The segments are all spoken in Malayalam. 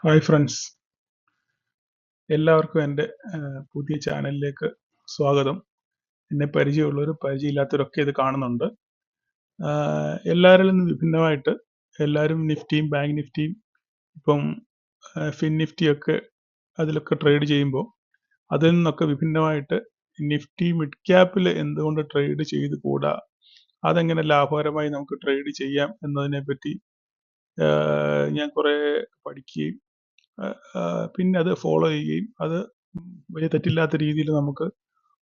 ഹായ് ഫ്രണ്ട്സ്, എല്ലാവർക്കും എൻ്റെ പുതിയ ചാനലിലേക്ക് സ്വാഗതം. എന്നെ പരിചയമുള്ളവരും പരിചയമില്ലാത്തവരൊക്കെ ഇത് കാണുന്നുണ്ട്. എല്ലാവരിൽ നിന്നും വിഭിന്നമായിട്ട് എല്ലാവരും നിഫ്റ്റിയും ബാങ്ക് നിഫ്റ്റിയും ഇപ്പം ഫിൻ നിഫ്റ്റിയൊക്കെ അതിലൊക്കെ ട്രേഡ് ചെയ്യുമ്പോൾ അതിൽ നിന്നൊക്കെ വിഭിന്നമായിട്ട് നിഫ്റ്റി മിഡ് ക്യാപ്പിൽ എന്തുകൊണ്ട് ട്രേഡ് ചെയ്ത് കൂടാ, അതെങ്ങനെ ലാഭകരമായി നമുക്ക് ട്രേഡ് ചെയ്യാം എന്നതിനെ പറ്റി ഞാൻ കുറേ പഠിക്കുകയും പിന്നെ അത് ഫോളോ ചെയ്യുകയും അത് വലിയ തെറ്റില്ലാത്ത രീതിയിൽ നമുക്ക്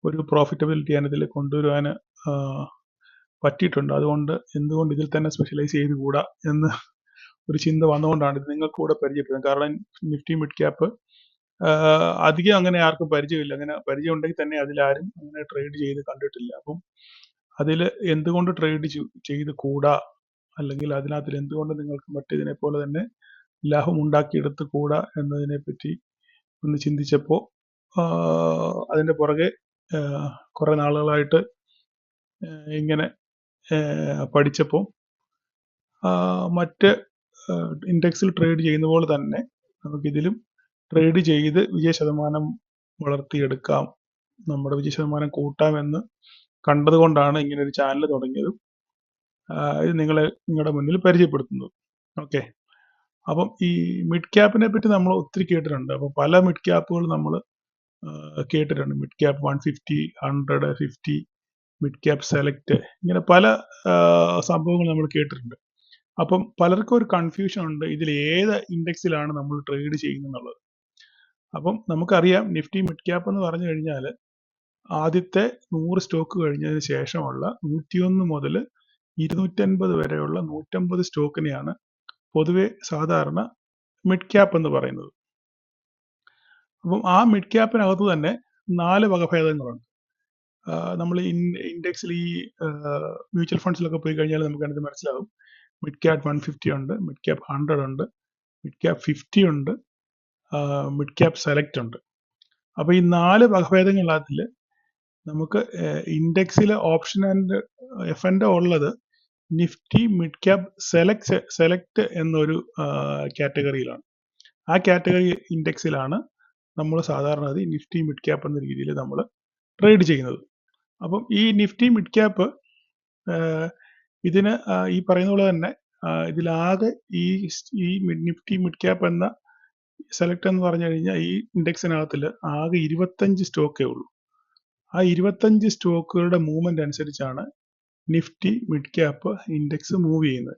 ഒരു പ്രോഫിറ്റബിലിറ്റി അതിൽ കൊണ്ടുവരുവാൻ പറ്റിയിട്ടുണ്ട്. അതുകൊണ്ട് എന്തുകൊണ്ട് ഇതിൽ തന്നെ സ്പെഷ്യലൈസ് ചെയ്ത് കൂടാ എന്ന് ഒരു ചിന്ത വന്നുകൊണ്ടാണ് ഇത് നിങ്ങൾക്ക് കൂടെ പരിചയപ്പെടുന്നത്. കാരണം നിഫ്റ്റി മിഡ് ക്യാപ്പ് അധികം അങ്ങനെ ആർക്കും പരിചയമില്ല. അങ്ങനെ പരിചയം ഉണ്ടെങ്കിൽ തന്നെ അതിലാരും അങ്ങനെ ട്രേഡ് ചെയ്ത് കണ്ടിട്ടില്ല. അപ്പം അതിൽ എന്തുകൊണ്ട് ട്രേഡ് ചെയ്ത് കൂടാ, അല്ലെങ്കിൽ അതിനകത്തിൽ എന്തുകൊണ്ട് നിങ്ങൾക്ക് മറ്റേതിനെ പോലെ തന്നെ ലാഭം ഉണ്ടാക്കിയെടുത്ത് കൂടാ എന്നതിനെ പറ്റി ഒന്ന് ചിന്തിച്ചപ്പോൾ അതിൻ്റെ പുറകെ കുറേ നാളുകളായിട്ട് ഇങ്ങനെ പഠിച്ചപ്പോൾ മറ്റ് ഇൻഡെക്സിൽ ട്രേഡ് ചെയ്യുന്ന പോലെ തന്നെ നമുക്കിതിലും ട്രേഡ് ചെയ്ത് വിജയശതമാനം വളർത്തിയെടുക്കാം, നമ്മുടെ വിജയശതമാനം കൂട്ടാമെന്ന് കണ്ടതുകൊണ്ടാണ് ഇങ്ങനെ ഒരു ചാനൽ തുടങ്ങിയതും ഇത് നിങ്ങളുടെ മുന്നിൽ പരിചയപ്പെടുത്തുന്നത്. ഓക്കെ, അപ്പം ഈ മിഡ് ക്യാപ്പിനെ പറ്റി നമ്മൾ ഒത്തിരി കേട്ടിട്ടുണ്ട്. അപ്പം പല മിഡ് ക്യാപ്പുകൾ നമ്മൾ കേട്ടിട്ടുണ്ട്. Mid cap 150, 100, 50, mid cap select, ഇങ്ങനെ പല സംഭവങ്ങൾ നമ്മൾ കേട്ടിട്ടുണ്ട്. അപ്പം പലർക്കും ഒരു കൺഫ്യൂഷൻ ഉണ്ട്, ഇതിൽ ഏത് ഇൻഡെക്സിലാണ് നമ്മൾ ട്രേഡ് ചെയ്യുന്നത്. അപ്പം നമുക്കറിയാം, നിഫ്റ്റി മിഡ് ക്യാപ്പ് എന്ന് പറഞ്ഞു കഴിഞ്ഞാൽ ആദ്യത്തെ 100 സ്റ്റോക്ക് കഴിഞ്ഞതിന് ശേഷമുള്ള 101 മുതൽ 250 വരെയുള്ള 150 സ്റ്റോക്കിനെയാണ് പൊതുവെ സാധാരണ മിഡ് ക്യാപ്പ് എന്ന് പറയുന്നത്. അപ്പം ആ മിഡ് ക്യാപ്പിനകത്ത് തന്നെ 4 വകഭേദങ്ങളുണ്ട്. നമ്മൾ ഇൻഡെക്സിൽ ഈ മ്യൂച്വൽ ഫണ്ട്സിലൊക്കെ പോയി കഴിഞ്ഞാൽ നമുക്ക് അതിനകത്ത് മനസ്സിലാവും. മിഡ് ക്യാപ്പ് 150 ഉണ്ട്, മിഡ് ക്യാപ്പ് 100 ഉണ്ട്, മിഡ് ക്യാപ്പ് 50 ഉണ്ട്, മിഡ് ക്യാപ്പ് സെലക്ട് ഉണ്ട്. അപ്പോൾ ഈ 4 വകഭേദങ്ങളതിൽ നമുക്ക് ഇൻഡെക്സിൽ ഓപ്ഷൻ ആൻഡ് എഫ്&ഒ ഉള്ളത് നിഫ്റ്റി മിഡ് ക്യാപ്പ് സെലക്ട് എന്നൊരു കാറ്റഗറിയിലാണ്. ആ കാറ്റഗറി ഇൻഡെക്സിലാണ് നമ്മൾ സാധാരണ നിഫ്റ്റി മിഡ് ക്യാപ്പ് എന്ന രീതിയിൽ നമ്മൾ ട്രേഡ് ചെയ്യുന്നത്. അപ്പം ഈ നിഫ്റ്റി മിഡ് ക്യാപ്പ് ഇതിന് ഈ പറയുന്ന പോലെ തന്നെ ഇതിലാകെ ഈ നിഫ്റ്റി മിഡ് ക്യാപ്പ് എന്ന സെലക്ട് എന്ന് പറഞ്ഞു കഴിഞ്ഞാൽ ഈ ഇൻഡെക്സിനകത്തിൽ ആകെ 25 സ്റ്റോക്കേ ഉള്ളൂ. ആ 25 സ്റ്റോക്കുകളുടെ മൂവ്മെന്റ് അനുസരിച്ചാണ് Nifty mid cap index move ചെയ്യുന്നത്.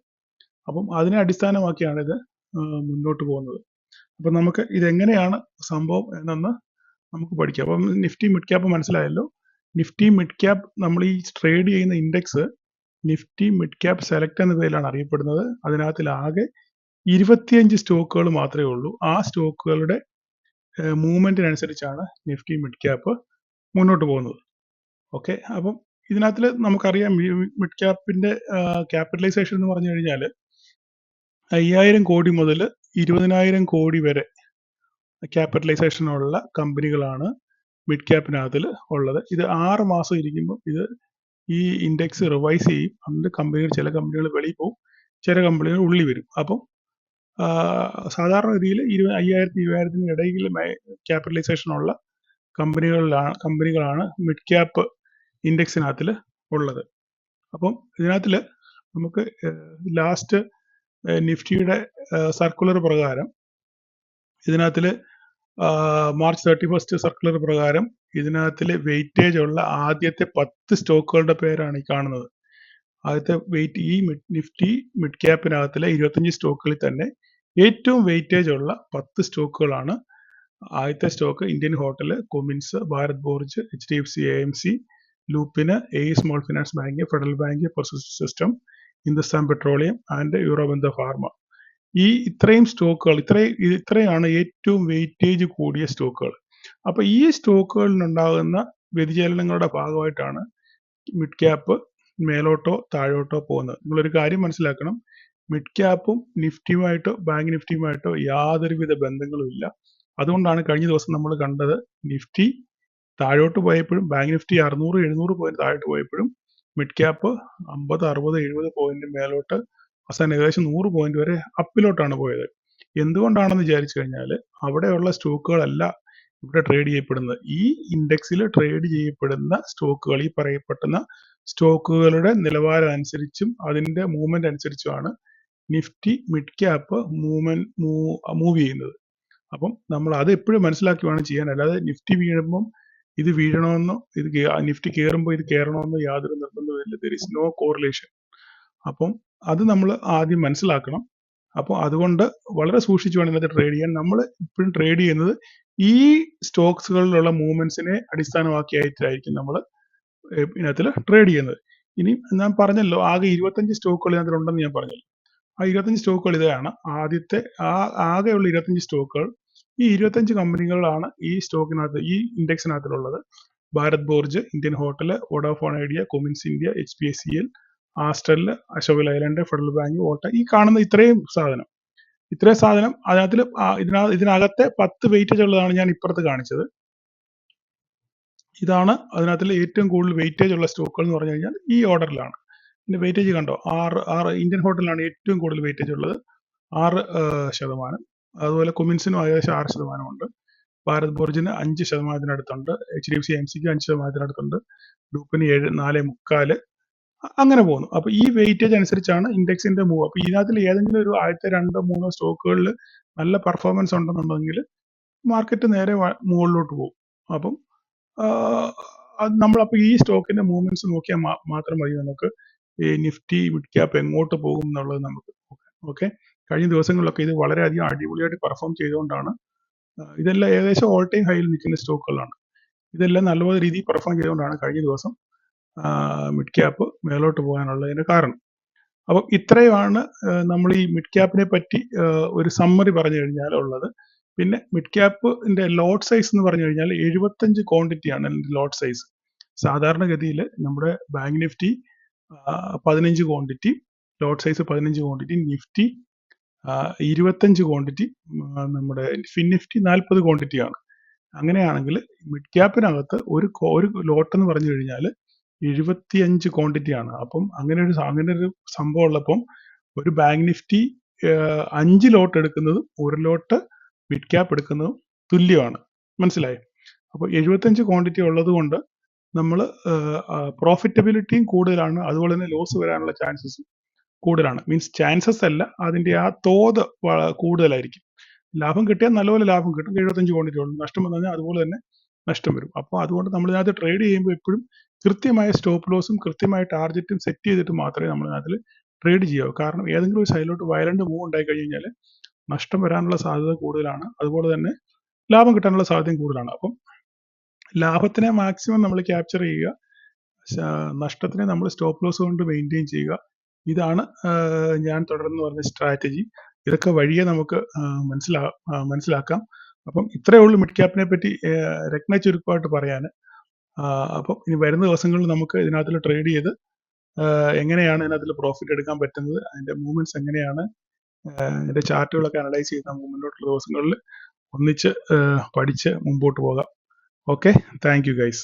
അപ്പം അതിനെ അടിസ്ഥാനമാക്കിയാണ് ഇത് മുന്നോട്ട് പോകുന്നത്. അപ്പം നമുക്ക് ഇതെങ്ങനെയാണ് സംഭവം എന്നൊന്ന് നമുക്ക് പഠിക്കാം. അപ്പം നിഫ്റ്റി മിഡ് ക്യാപ്പ് മനസ്സിലായല്ലോ. നിഫ്റ്റി മിഡ് ക്യാപ്പ് നമ്മൾ ഈ ട്രേഡ് ചെയ്യുന്ന index Nifty mid cap select എന്ന പേരിലാണ് അറിയപ്പെടുന്നത്. അതിനകത്തിൽ ആകെ 25 സ്റ്റോക്കുകൾ മാത്രമേ ഉള്ളൂ. ആ സ്റ്റോക്കുകളുടെ മൂവ്മെന്റിനനുസരിച്ചാണ് നിഫ്റ്റി മിഡ് ക്യാപ്പ് മുന്നോട്ട് പോകുന്നത്. ഓക്കെ, അപ്പം ഇതിനകത്തിൽ നമുക്കറിയാം മിഡ് ക്യാപ്പിന്റെ ക്യാപിറ്റലൈസേഷൻ എന്ന് പറഞ്ഞു കഴിഞ്ഞാൽ 5000 കോടി മുതൽ 20,000 കോടി വരെ ക്യാപിറ്റലൈസേഷനുള്ള കമ്പനികളാണ് മിഡ് ക്യാപ്പിനകത്തിൽ ഉള്ളത്. ഇത് 6 മാസം ഇരിക്കുമ്പോൾ ഇത് ഈ ഇൻഡെക്സ് റിവൈസ് ചെയ്യും. അതിൻ്റെ കമ്പനികൾ, ചില കമ്പനികൾ വെളിയിൽ പോകും, ചില കമ്പനികൾ ഉള്ളിൽ വരും. അപ്പം സാധാരണ രീതിയിൽ 50,000-20,000 ഇടയിൽ ക്യാപിറ്റലൈസേഷൻ ഉള്ള കമ്പനികളാണ് മിഡ് ക്യാപ്പ് ഇൻഡെക്സിനകത്തിൽ ഉള്ളത്. അപ്പം ഇതിനകത്തിൽ നമുക്ക് ലാസ്റ്റ് നിഫ്റ്റിയുടെ സർക്കുലർ പ്രകാരം ഇതിനകത്തിൽ മാർച്ച് 31 സർക്കുലർ പ്രകാരം ഇതിനകത്തിൽ വെയിറ്റേജ് ഉള്ള ആദ്യത്തെ 10 സ്റ്റോക്കുകളുടെ പേരാണ് ഈ കാണുന്നത്. ആദ്യത്തെ വെയിറ്റ് ഈ നിഫ്റ്റി മിഡ് ക്യാപ്പിനകത്തിലെ 25 സ്റ്റോക്കുകളിൽ തന്നെ ഏറ്റവും വെയിറ്റേജ് ഉള്ള 10 സ്റ്റോക്കുകളാണ്. ആദ്യത്തെ stock Indian hotel, Cummins, Bharat forge, HDFC AMC, Lupin, small finance bank, federal bank, persistent system, Hindustan petroleum and Aurobindo pharma. ഈ ഇത്രയും സ്റ്റോക്കുകൾ, ഇത്രയാണ് ഏറ്റവും വെയിറ്റേജ് കൂടിയ സ്റ്റോക്കുകൾ. അപ്പൊ ഈ സ്റ്റോക്കുകളിലുണ്ടാകുന്ന വ്യതിചലനങ്ങളുടെ ഭാഗമായിട്ടാണ് മിഡ് ക്യാപ്പ് മേലോട്ടോ താഴോട്ടോ പോകുന്നത്. നിങ്ങളൊരു കാര്യം മനസ്സിലാക്കണം, മിഡ് ക്യാപ്പും നിഫ്റ്റിയുമായിട്ടോ ബാങ്ക് നിഫ്റ്റിയുമായിട്ടോ യാതൊരുവിധ ബന്ധങ്ങളും ഇല്ല. അതുകൊണ്ടാണ് കഴിഞ്ഞ ദിവസം നമ്മൾ കണ്ടത് നിഫ്റ്റി താഴോട്ട് പോയപ്പോഴും ബാങ്ക് നിഫ്റ്റി 600-700 പോയിന്റ് താഴോട്ട് പോയപ്പോഴും മിഡ് ക്യാപ്പ് 50, 60, 70 പോയിന്റ് മേലോട്ട്, അവസാനം ഏകദേശം 100 പോയിന്റ് വരെ അപ്പിലോട്ടാണ് പോയത്. എന്തുകൊണ്ടാണെന്ന് വിചാരിച്ചു കഴിഞ്ഞാൽ അവിടെയുള്ള സ്റ്റോക്കുകളല്ല ഇവിടെ ട്രേഡ് ചെയ്യപ്പെടുന്നത്. ഈ ഇൻഡെക്സിൽ ട്രേഡ് ചെയ്യപ്പെടുന്ന സ്റ്റോക്കുകൾ, ഈ പറയപ്പെടുന്ന സ്റ്റോക്കുകളുടെ നിലവാരം അനുസരിച്ചും അതിന്റെ മൂവ്മെന്റ് അനുസരിച്ചുമാണ് നിഫ്റ്റി മിഡ് ക്യാപ്പ് മൂവ് ചെയ്യുന്നത്. അപ്പം നമ്മൾ അത് എപ്പോഴും മനസ്സിലാക്കി വേണം ചെയ്യാൻ. അല്ലാതെ നിഫ്റ്റി വീഴുമ്പം ഇത് വീഴണമെന്നോ നിഫ്റ്റി കയറുമ്പോൾ ഇത് കയറണമെന്നോ യാതൊരു നിർബന്ധമില്ല. There is no correlation. അപ്പം അത് നമ്മൾ ആദ്യം മനസ്സിലാക്കണം. അപ്പോൾ അതുകൊണ്ട് വളരെ സൂക്ഷിച്ചു വേണം ഇതിനകത്ത് ട്രേഡ് ചെയ്യാൻ. നമ്മൾ ഇപ്പോഴും ട്രേഡ് ചെയ്യുന്നത് ഈ സ്റ്റോക്സുകളിലുള്ള മൂവ്മെന്റ്സിനെ അടിസ്ഥാനമാക്കിയായിട്ടായിരിക്കും നമ്മൾ ഇതിനകത്തിൽ ട്രേഡ് ചെയ്യുന്നത്. ഇനി ഞാൻ പറഞ്ഞല്ലോ, ആകെ 25 സ്റ്റോക്കുകൾ ഇതിനകത്തുണ്ടെന്ന് ഞാൻ പറഞ്ഞല്ലോ. ആ 25 സ്റ്റോക്കുകൾ ഇതാണ്. ആദ്യത്തെ ആകെയുള്ള 25 സ്റ്റോക്കുകൾ, ഈ 25 കമ്പനികളാണ് ഈ സ്റ്റോക്കിനകത്ത്, ഈ ഇൻഡെക്സിനകത്തിലുള്ളത്. Bharat forge, Indian hotel, Vodafone Idea, Cummins India, HPCL, Astral, Ashok Leyland, federal bank, ഓട്ട, ഈ കാണുന്ന ഇത്രയും സാധനം അതിനകത്തിൽ ഇതിനകത്തെ 10 വെയിറ്റേജ് ഉള്ളതാണ് ഞാൻ ഇപ്പുറത്ത് കാണിച്ചത്. ഇതാണ് അതിനകത്തിൽ ഏറ്റവും കൂടുതൽ വെയിറ്റേജ് ഉള്ള സ്റ്റോക്കുകൾ എന്ന് പറഞ്ഞു കഴിഞ്ഞാൽ ഈ ഓർഡറിലാണ്. ഇതിന്റെ വെയിറ്റേജ് കണ്ടോ, 6 ഇന്ത്യൻ ഹോട്ടലിലാണ് ഏറ്റവും കൂടുതൽ വെയിറ്റേജ് ഉള്ളത്, 6%. അതുപോലെ കുമിൻസിനും ഏകദേശം 6% ഉണ്ട്. ഭാരത് ബോർജിന് 5%-അടുത്തുണ്ട്. HDFC AMCക്ക് 5%-അടുത്തുണ്ട്. ഗ്രൂപ്പിന് 4.25. അങ്ങനെ പോകുന്നു. അപ്പൊ ഈ വെയിറ്റേജ് അനുസരിച്ചാണ് ഇൻഡെക്സിന്റെ മൂവ്. അപ്പൊ ഇതിനകത്തിൽ ഏതെങ്കിലും ഒരു ആദ്യത്തെ 2-3 സ്റ്റോക്കുകളിൽ നല്ല പെർഫോമൻസ് ഉണ്ടെന്നുണ്ടെങ്കിൽ മാർക്കറ്റ് നേരെ മുകളിലോട്ട് പോകും. അപ്പം നമ്മളപ്പോ ഈ സ്റ്റോക്കിന്റെ മൂവ്മെന്റ്സ് നോക്കിയാൽ മാത്രം മതി നമുക്ക് ഈ നിഫ്റ്റി മിഡ് ക്യാപ്പ് എങ്ങോട്ട് പോകും എന്നുള്ളത് നമുക്ക് നോക്കാം. ഓക്കെ, കഴിഞ്ഞ ദിവസങ്ങളിലൊക്കെ ഇത് വളരെയധികം അടിപൊളിയായിട്ട് പെർഫോം ചെയ്തുകൊണ്ടാണ്, ഇതെല്ലാം ഏകദേശം ഓൾ ടൈം ഹൈയിൽ നിൽക്കുന്ന സ്റ്റോക്കുകളാണ്. ഇതെല്ലാം നല്ലപോലെ രീതിയിൽ പെർഫോം ചെയ്തുകൊണ്ടാണ് കഴിഞ്ഞ ദിവസം മിഡ് ക്യാപ്പ് മേലോട്ട് പോകാനുള്ളതിന്റെ കാരണം. അപ്പം ഇത്രയുമാണ് നമ്മൾ ഈ മിഡ് ക്യാപ്പിനെ പറ്റി ഒരു സമ്മറി പറഞ്ഞു കഴിഞ്ഞാൽ ഉള്ളത്. പിന്നെ മിഡ് ക്യാപ്പിന്റെ ലോട്ട് സൈസ് എന്ന് പറഞ്ഞു കഴിഞ്ഞാൽ 75 ക്വാണ്ടിറ്റിയാണ് ലോട്ട് സൈസ്. സാധാരണഗതിയിൽ നമ്മുടെ ബാങ്ക് നിഫ്റ്റി 15 ക്വാണ്ടിറ്റി, ലോട്ട് സൈസ് 15 ക്വാണ്ടിറ്റി, നിഫ്റ്റി 25 ക്വാണ്ടിറ്റി, നമ്മുടെ ഫിൻ നിഫ്റ്റി 40 ക്വാണ്ടിറ്റിയാണ്. അങ്ങനെയാണെങ്കിൽ മിഡ് ക്യാപ്പിനകത്ത് ഒരു ലോട്ട് എന്ന് പറഞ്ഞു കഴിഞ്ഞാൽ 75 ക്വാണ്ടിറ്റിയാണ്. അപ്പം അങ്ങനെ ഒരു സംഭവം ഉള്ളപ്പം ഒരു ബാങ്ക് നിഫ്റ്റി 5 ലോട്ട് എടുക്കുന്നതും 1 ലോട്ട് മിഡ് ക്യാപ്പ് എടുക്കുന്നതും തുല്യമാണ്. മനസ്സിലായോ? അപ്പോൾ 75 ക്വാണ്ടിറ്റി ഉള്ളത് കൊണ്ട് നമ്മൾ പ്രോഫിറ്റബിലിറ്റിയും കൂടുതലാണ്, അതുപോലെ തന്നെ ലോസ് വരാനുള്ള ചാൻസസ് കൂടുതലാണ്. മീൻസ് ചാൻസസ് അല്ല, അതിന്റെ ആ തോത് കൂടുതലായിരിക്കും. ലാഭം കിട്ടിയാൽ നല്ലപോലെ ലാഭം കിട്ടും. 75 ക്വാണ്ടിറ്റി ഉണ്ട്. നഷ്ടം വന്നു കഴിഞ്ഞാൽ അതുപോലെ തന്നെ നഷ്ടം വരും. അപ്പോൾ അതുകൊണ്ട് നമ്മൾ ഇതിനകത്ത് ട്രേഡ് ചെയ്യുമ്പോൾ എപ്പോഴും കൃത്യമായ സ്റ്റോപ്പ് ലോസും കൃത്യമായ ടാർഗറ്റും സെറ്റ് ചെയ്തിട്ട് മാത്രമേ നമ്മൾ അതിൽ ട്രേഡ് ചെയ്യാവൂ. കാരണം ഏതെങ്കിലും ഒരു സൈഡിലോട്ട് വയലന്റ് മൂവ് ഉണ്ടായി കഴിഞ്ഞാൽ നഷ്ടം വരാനുള്ള സാധ്യത കൂടുതലാണ്, അതുപോലെ തന്നെ ലാഭം കിട്ടാനുള്ള സാധ്യതയും കൂടുതലാണ്. അപ്പം ലാഭത്തിനെ മാക്സിമം നമ്മൾ ക്യാപ്ചർ ചെയ്യുക, നഷ്ടത്തിനെ നമ്മൾ സ്റ്റോപ്പ് ലോസ് കൊണ്ട് മെയിൻറ്റെയിൻ ചെയ്യുക. ഇതാണ് ഞാൻ തുടർന്ന് പറഞ്ഞ സ്ട്രാറ്റജി. ഇതൊക്കെ വഴിയെ നമുക്ക് മനസ്സിലാക്കാം. അപ്പം ഇത്രയേ ഉള്ളൂ മിഡ് ക്യാപ്പിനെ പറ്റി രത്ന ചുരുക്കമായിട്ട് പറയാൻ. അപ്പം ഇനി വരുന്ന ദിവസങ്ങളിൽ നമുക്ക് ഇതിനകത്തിൽ ട്രേഡ് ചെയ്ത് എങ്ങനെയാണ് ഇതിനകത്തിൽ പ്രോഫിറ്റ് എടുക്കാൻ പറ്റുന്നത്, അതിന്റെ മൂവ്മെന്റ്സ് എങ്ങനെയാണ്, അതിന്റെ ചാർട്ടുകളൊക്കെ അനലൈസ് ചെയ്ത് നമുക്ക് മുന്നോട്ടുള്ള ദിവസങ്ങളിൽ ഒന്നിച്ച് പഠിച്ച് മുമ്പോട്ട് പോകാം. Okay, thank you guys.